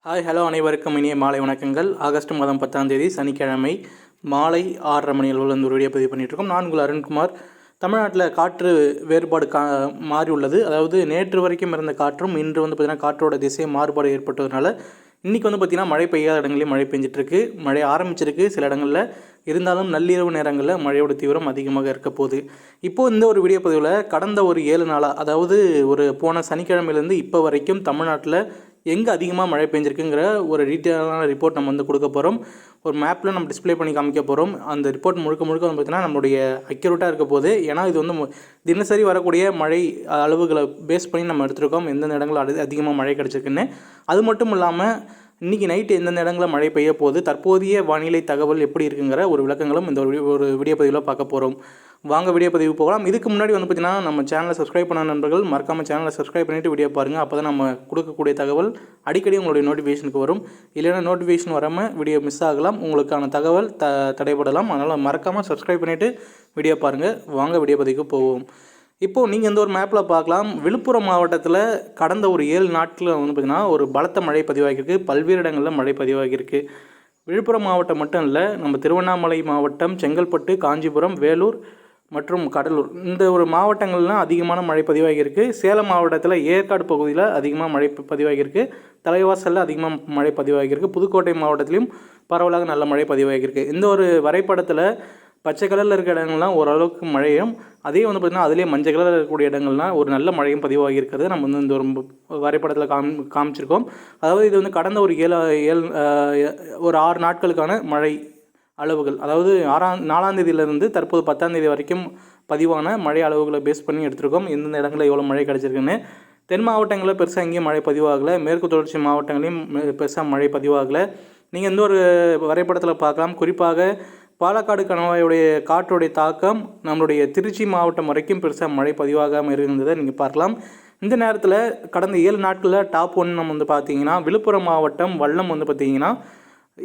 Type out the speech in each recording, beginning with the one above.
Hi hello அனைவருக்கும் இனிய மாலை வணக்கங்கள். ஆகஸ்ட் மாதம் 10ஆம் தேதி சனிக்கிழமை மாலை 6:30 மணி அளவில் வந்து ஒரு வீடியோ பதிவு பண்ணிகிட்ருக்கோம். நான் உங்கள் அருண்குமார். தமிழ்நாட்டில் காற்று வேறுபாடு மாறி உள்ளது. அதாவது நேற்று வரைக்கும் இருந்த காற்றும் இன்று வந்து பார்த்திங்கன்னா காற்றோட திசை மாறுபாடு ஏற்பட்டதுனால இன்றைக்கி வந்து பார்த்திங்கன்னா மழை பெய்யாத இடங்களையும் மழை பெஞ்சிட்ருக்கு. மழை ஆரம்பிச்சிருக்கு சில இடங்களில். இருந்தாலும் நள்ளிரவு நேரங்களில் மழையோட தீவிரம் அதிகமாக இருக்க போகுது. இப்போது இந்த ஒரு வீடியோ பதிவில் கடந்த ஒரு 7 நாளாக, அதாவது ஒரு போன சனிக்கிழமையிலேருந்து இப்போ வரைக்கும் தமிழ்நாட்டில் எங்கே அதிகமாக மழை பெஞ்சிருக்குங்கிற ஒரு டீட்டெயிலான ரிப்போர்ட் நம்ம வந்து கொடுக்க போகிறோம். ஒரு மேப்பில் நம்ம டிஸ்பிளே பண்ணி காமிக்க போகிறோம். அந்த ரிப்போர்ட் முழுக்க வந்து பார்த்திங்கன்னா நம்மளுடைய அக்யூரேட்டாக இருக்க போகுது. ஏன்னா இது வந்து தினசரி வரக்கூடிய மழை அளவுகளை பேஸ் பண்ணி நம்ம எடுத்துருக்கோம், எந்தெந்த இடங்கள் அதிகமாக மழை கிடச்சிருக்குன்னு. அது மட்டும் இல்லாமல் இன்றைக்கி நைட்டு எந்தெந்த இடங்களில் மழை பெய்ய போகுது, தற்போதைய வானிலை தகவல் எப்படி இருக்குங்கிற ஒரு விளக்கங்களும் இந்த ஒரு வீடியோ பதிவில் பார்க்க போகிறோம். வாங்க வீடியோ பதிவு போகலாம். இதுக்கு முன்னாடி வந்து பார்த்திங்கன்னா நம்ம சேனலை சப்ஸ்கிரைப் பண்ண நண்பர்கள் மறக்காமல் சேனலை சப்ஸ்கிரைப் பண்ணிவிட்டு வீடியோ பாருங்கள். அப்போ தான் நம்ம கொடுக்கக்கூடிய தகவல் அடிக்கடி உங்களுடைய நோட்டிஃபிகேஷனுக்கு வரும். இல்லைன்னா நோட்டிஃபிகேஷன் வராமல் வீடியோ மிஸ் ஆகலாம், உங்களுக்கான தகவல் தடைபடலாம். அதனால் மறக்காமல் சப்ஸ்கிரைப் பண்ணிவிட்டு வீடியோ பாருங்கள். வாங்க வீடியோ பதிவுக்கு போவோம். இப்போது நீங்கள் இந்த ஒரு மேப்பில் பார்க்கலாம். விழுப்புரம் மாவட்டத்தில் கடந்த ஒரு 7 நாட்களில் வந்து பார்த்திங்கன்னா ஒரு பலத்த மழை பதிவாகியிருக்கு. பல்வேறு இடங்களில் மழை பதிவாகியிருக்கு. விழுப்புரம் மாவட்டம் மட்டும் இல்லை, நம்ம திருவண்ணாமலை மாவட்டம், செங்கல்பட்டு, காஞ்சிபுரம், வேலூர் மற்றும் கடலூர், இந்த ஒரு மாவட்டங்கள்லாம் அதிகமான மழை பதிவாகியிருக்கு. சேலம் மாவட்டத்தில் ஏற்காடு பகுதியில் அதிகமாக மழை பதிவாகியிருக்கு. தலைவாசலில் அதிகமாக மழை பதிவாகியிருக்கு. புதுக்கோட்டை மாவட்டத்திலையும் பரவலாக நல்ல மழை பதிவாகியிருக்கு. இந்த ஒரு வரைபடத்தில் பச்சை கலரில் இருக்கிற இடங்கள்லாம் ஓரளவுக்கு மழையும், அதே வந்து பார்த்திங்கன்னா அதிலே மஞ்சள் கலரில் இருக்கக்கூடிய இடங்கள்லாம் ஒரு நல்ல மழையும் பதிவாகியிருக்கிறது நம்ம வந்து இந்த ஒரு வரைபடத்தில் காமிச்சிருக்கோம். அதாவது இது வந்து கடந்த ஒரு ஒரு 6 நாட்களுக்கான மழை அளவுகள், அதாவது 4ஆம் தேதியிலிருந்து தற்போது 10ஆம் தேதி வரைக்கும் பதிவான மழை அளவுகளை பேஸ் பண்ணி எடுத்திருக்கோம். எந்தெந்த இடங்களில் எவ்வளோ மழை கிடச்சிருக்குன்னு. தென் மாவட்டங்களில் பெருசாக எங்கேயும் மழை பதிவாகலை. மேற்கு தொடர்ச்சி மாவட்டங்களையும் பெருசாக மழை பதிவாகலை. நீங்கள் இந்த ஒரு வரைபடத்தில் பார்க்கலாம். குறிப்பாக பாலக்காடு கணவாயுடைய காற்றுடைய தாக்கம் நம்மளுடைய திருச்சி மாவட்டம் வரைக்கும் பெருசாக மழை பதிவாகாமல் இருந்ததை நீங்கள் பார்க்கலாம். இந்த நேரத்தில் கடந்த 7 நாட்களில் டாப் 1 நம்ம வந்து பார்த்திங்கன்னா விழுப்புரம் மாவட்டம் வல்லம் வந்து பார்த்திங்கன்னா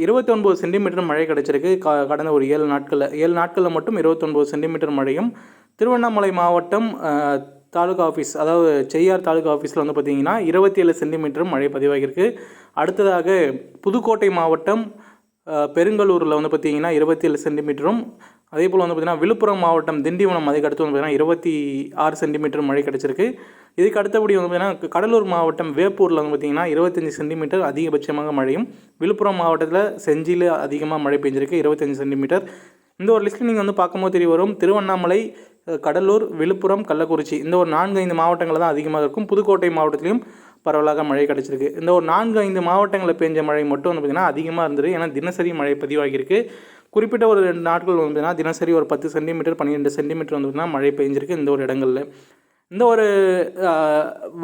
29 சென்டிமீட்டர் மழை கிடச்சிருக்கு. கடந்த ஒரு 7 நாட்களில் மட்டும் 29 சென்டிமீட்டர் மழையும். திருவண்ணாமலை மாவட்டம் தாலுகா ஆஃபீஸ், அதாவது செய்யார் தாலுகா ஆஃபீஸில் வந்து பார்த்திங்கன்னா 27 சென்டிமீட்டரும் மழை பதிவாகியிருக்கு. அடுத்ததாக புதுக்கோட்டை மாவட்டம் பெருங்கலூரில் வந்து பார்த்திங்கன்னா 27 சென்டிமீட்டரும், அதே போல் வந்து பார்த்திங்கன்னா விழுப்புரம் மாவட்டம் திண்டிவனம் அதுக்கு அடுத்து வந்து பார்த்திங்கன்னா 26 சென்டிமீட்டர் மழை கிடச்சிருக்கு. இதுக்கு அடுத்தபடி வந்து பார்த்திங்கன்னா கடலூர் மாவட்டம் வேப்பூரில் வந்து பார்த்திங்கன்னா 25 சென்டிமீட்டர் அதிகபட்சமாக மழையும். விழுப்புரம் மாவட்டத்தில் செஞ்சியில் அதிகமாக மழை பெஞ்சிருக்கு, 25 சென்டிமீட்டர். இந்த ஒரு லிஸ்ட்டில் நீங்கள் வந்து பார்க்கும்போது தெரிய வரும். திருவண்ணாமலை, கடலூர், விழுப்புரம், கள்ளக்குறிச்சி, இந்த ஒரு 4-5 மாவட்டங்கள் தான் அதிகமாக இருக்கும். புதுக்கோட்டை மாவட்டத்திலையும் பரவலாக மழை கிடச்சிருக்கு. இந்த ஒரு 4-5 மாவட்டங்களில் பெஞ்ச மழை மட்டும் வந்து பார்த்திங்கன்னா அதிகமாக இருந்தது. ஏன்னா தினசரி மழை பதிவாகியிருக்கு. குறிப்பிட்ட ஒரு 2 நாட்கள் வந்து பார்த்திங்கன்னா தினசரி ஒரு 10 சென்டிமீட்டர் 12 சென்டிமீட்டர் வந்து பார்த்திங்கன்னா மழை பெஞ்சிருக்கு இந்த ஒரு இடங்களில். இந்த ஒரு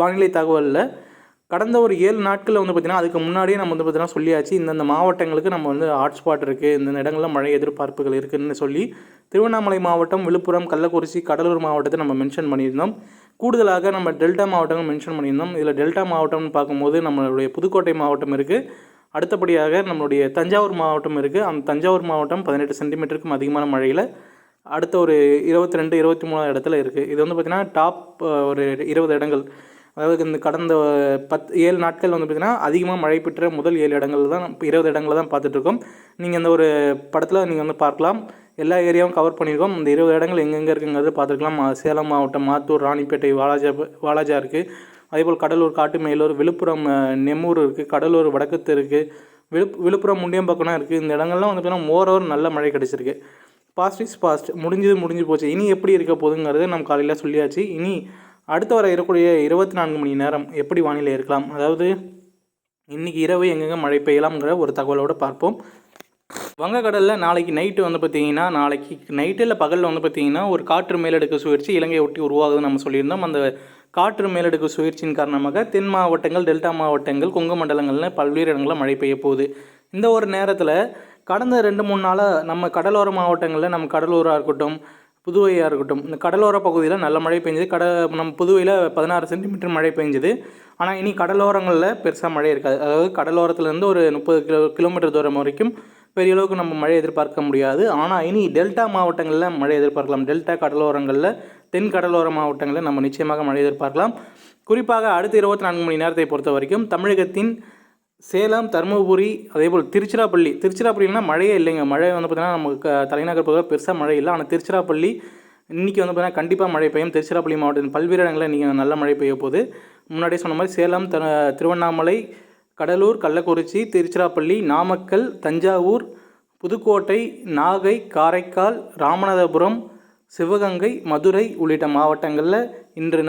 வானிலை தகவலில் கடந்த ஒரு 7 நாட்களில் வந்து பார்த்திங்கன்னா அதுக்கு முன்னாடியே நம்ம வந்து பார்த்திங்கன்னா சொல்லியாச்சு, இந்தந்த மாவட்டங்களுக்கு நம்ம வந்து ஹாட்ஸ்பாட் இருக்குது, இந்த இடங்களில் மழை எதிர்பார்ப்புகள் இருக்குதுன்னு சொல்லி திருவண்ணாமலை மாவட்டம், விழுப்புரம், கள்ளக்குறிச்சி, கடலூர் மாவட்டத்தை நம்ம மென்ஷன் பண்ணியிருந்தோம். கூடுதலாக நம்ம டெல்டா மாவட்டங்கள் மென்ஷன் பண்ணியிருந்தோம். இதில் டெல்டா மாவட்டம்னு பார்க்கும்போது நம்மளுடைய புதுக்கோட்டை மாவட்டம் இருக்குது. அடுத்தபடியாக நம்மளுடைய தஞ்சாவூர் மாவட்டம் இருக்குது. அந்த தஞ்சாவூர் மாவட்டம் 18 சென்டிமீட்டருக்கும் அதிகமான மழையில் அடுத்த ஒரு 22, 23 இடத்துல இருக்குது. இது வந்து பார்த்திங்கன்னா டாப் ஒரு 20 இடங்கள், அதாவது இந்த கடந்த 7 நாட்கள் வந்து பார்த்திங்கன்னா அதிகமாக மழை பெற்ற முதல் 7 இடங்கள் தான் 20 இடங்களில் தான் பார்த்துட்ருக்கோம். நீங்கள் இந்த ஒரு படத்தில் நீங்கள் வந்து பார்க்கலாம். எல்லா ஏரியாவும் கவர் பண்ணியிருக்கோம். இந்த 20 இடங்கள் எங்கெங்கே இருக்குங்கிறது பார்த்துருக்கலாம். சேலம் மாவட்டம் மாத்தூர், ராணிப்பேட்டை, வாலாஜா இருக்குது. அதேபோல் கடலூர், காட்டுமேலூர், விழுப்புரம் நெம்மூர் இருக்குது, கடலூர் வடக்கத்து இருக்குது, விழுப்புரம் முண்டியம்பாக்கம் இருக்குது. இந்த இடங்கள்லாம் வந்து பார்த்திங்கன்னா மோரோவர் நல்ல மழை கிடச்சிருக்கு. பாஸ்ட் இஸ் பாஸ்ட், முடிஞ்சு போச்சு. இனி எப்படி இருக்க போகுதுங்கிறது நம்ம காலையில் சொல்லியாச்சு. இனி அடுத்த வர இருக்கக்கூடிய 24 மணி நேரம் எப்படி வானிலை இருக்கலாம், அதாவது இன்றைக்கி இரவு எங்கெங்கே மழை பெய்யலாம்ங்கிற ஒரு தகவலோடு பார்ப்போம். வங்கக்கடலில் நாளைக்கு நைட்டு வந்து பார்த்திங்கன்னா, நாளைக்கு நைட்டு இல்லை பகலில் வந்து பார்த்திங்கன்னா ஒரு காற்று மேலடுக்கு சுழற்சி இலங்கையை ஒட்டி உருவாகுதுன்னு நம்ம சொல்லியிருந்தோம். அந்த காற்று மேலடுக்கு சுழற்சியின் காரணமாக தென் மாவட்டங்கள், டெல்டா மாவட்டங்கள், கொங்கு மண்டலங்களில் பல்வேறு இடங்களில் மழை பெய்ய போகுது. இந்த ஒரு நேரத்தில் கடந்த 2-3 நாளாக நம்ம கடலோர மாவட்டங்களில், நம்ம கடலூராக இருக்கட்டும், புதுவையாக இருக்கட்டும், இந்த கடலோர பகுதியில் நல்ல மழை பெஞ்சது. நம்ம புதுவையில் 16 சென்டிமீட்டர் மழை பெஞ்சது. ஆனால் இனி கடலோரங்களில் பெருசாக மழை இருக்காது. அதாவது கடலோரத்துலேருந்து ஒரு 30 கிலோமீட்டர் தூரம் வரைக்கும் பெரிய அளவுக்கு நம்ம மழை எதிர்பார்க்க முடியாது. ஆனால் இனி டெல்டா மாவட்டங்களில் மழை எதிர்பார்க்கலாம். டெல்டா கடலோரங்களில், தென் கடலோர மாவட்டங்களில் நம்ம நிச்சயமாக மழை எதிர்பார்க்கலாம். குறிப்பாக அடுத்த 24 மணி நேரத்தை பொறுத்த வரைக்கும் தமிழகத்தின் சேலம், தருமபுரி, அதேபோல் திருச்சிராப்பள்ளினா மழையே இல்லைங்க. மழை வந்து பார்த்திங்கன்னா நமக்கு தலைநகர் பகுதியில் பெருசாக மழை இல்லை. ஆனால் திருச்சிராப்பள்ளி இன்றைக்கி வந்து பார்த்திங்கன்னா கண்டிப்பாக மழை பெய்யும். திருச்சிராப்பள்ளி மாவட்டத்தின் பல்வேறு இடங்களில் இன்றைக்கி நல்ல மழை பெய்ய போகுது. முன்னாடியே சொன்ன மாதிரி சேலம், திருவண்ணாமலை, கடலூர், கள்ளக்குறிச்சி, திருச்சிராப்பள்ளி, நாமக்கல், தஞ்சாவூர், புதுக்கோட்டை, நாகை, காரைக்கால், ராமநாதபுரம், சிவகங்கை, மதுரை உள்ளிட்ட மாவட்டங்களில் இன்று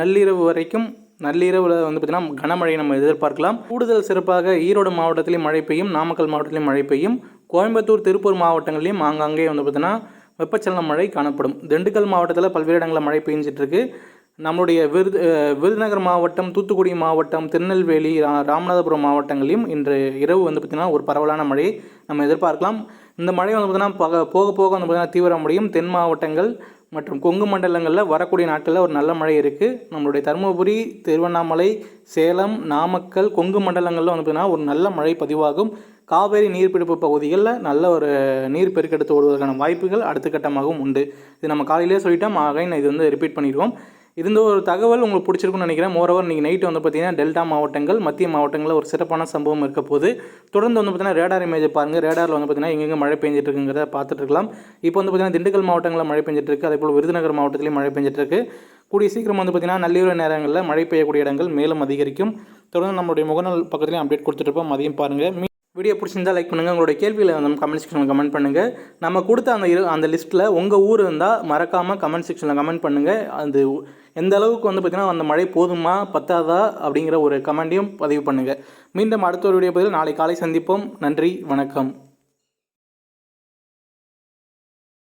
நள்ளிரவில் வந்து பார்த்திங்கன்னா கனமழை நம்ம எதிர்பார்க்கலாம். கூடுதல் சிறப்பாக ஈரோடு மாவட்டத்திலையும் மழை பெய்யும், நாமக்கல் மாவட்டத்திலையும் மழை பெய்யும், கோயம்புத்தூர், திருப்பூர் மாவட்டங்களையும் ஆங்காங்கே வந்து பார்த்திங்கன்னா வெப்பச்சலன மழை காணப்படும். திண்டுக்கல் மாவட்டத்தில் பல்வேறு இடங்களில் மழை பெஞ்சிட்ருக்கு. நம்மளுடைய விருதுநகர் மாவட்டம், தூத்துக்குடி மாவட்டம், திருநெல்வேலி, ராமநாதபுரம் மாவட்டங்களையும் இன்று இரவு வந்து பார்த்திங்கன்னா ஒரு பரவலான மழையை நம்ம எதிர்பார்க்கலாம். இந்த மழை வந்து பார்த்திங்கன்னா போக போக வந்து பார்த்திங்கன்னா தீவிரமடையும். தென் மாவட்டங்கள் மற்றும் கொங்கு மண்டலங்களில் வரக்கூடிய நாட்களில் ஒரு நல்ல மழை இருக்குது. நம்மளுடைய தருமபுரி, திருவண்ணாமலை, சேலம், நாமக்கல், கொங்கு மண்டலங்களில் வந்து பார்த்திங்கன்னா ஒரு நல்ல மழை பதிவாகும். காவேரி நீர்பிடிப்பு பகுதிகளில் நல்ல ஒரு நீர் பெருக்கெடுத்து ஓடுவதற்கான வாய்ப்புகள் அடுத்த கட்டமாகவும் உண்டு. இது நம்ம காலையிலே சொல்லிட்டோம், ஆகைன் இது வந்து ரிப்பீட் பண்ணிடுவோம். இந்த ஒரு தகவல் உங்களுக்கு பிடிச்சிருக்குன்னு நினைக்கிறேன். மோரோவர் இன்றைக்கி நைட்டு வந்து பார்த்திங்கன்னா டெல்டா மாவட்டங்கள், மத்திய மாவட்டங்களில் ஒரு சிறப்பான சம்பவம் இருக்க போது. தொடர்ந்து வந்து பார்த்திங்கன்னா ரேடார் இமேஜை பாருங்கள். ரேடாரில் வந்து பார்த்திங்கன்னா எங்கெங்கே மழை பெஞ்சிட்டு இருக்குங்கிறத பார்த்துட்டு இருக்கலாம். இப்போ வந்து பார்த்திங்கன்னா திண்டுக்கல் மாவட்டங்களில் மழை பெஞ்சிட்டு இருக்குது. அதேபோல் விருதுநகர் மாவட்டத்திலையும் மழை பெஞ்சிட்டு இருக்குது. கூடிய சீக்கிரம் வந்து பார்த்திங்கன்னா நள்ளிரவு நேரங்களில் மழை பெய்யக்கூடிய இடங்கள் மேலும் அதிகரிக்கும். தொடர்ந்து நம்மளுடைய முகநூல் பக்கத்துலையும் அப்டேட் கொடுத்துட்ருப்போம். அதையும் பாருங்கள். வீடியோ பிடிச்சிருந்தால் லைக் பண்ணுங்கள். உங்களுடைய கேள்விகளை நம்ம கமெண்ட் செக்ஷனில் கமெண்ட் பண்ணுங்கள். நம்ம கொடுத்த அந்த லிஸ்ட்டில் உங்கள் ஊர் இருந்தால் மறக்காமல் கமெண்ட் செக்ஷனில் கமெண்ட் பண்ணுங்கள். அது எந்த அளவுக்கு வந்து பார்த்திங்கன்னா அந்த மழை போதுமா பத்தாதா அப்படிங்கிற ஒரு கமெண்ட்டையும் பதிவு பண்ணுங்கள். மீண்டும் அடுத்த ஒரு வீடியோ பதிவில் நாளை காலை சந்திப்போம். நன்றி, வணக்கம்.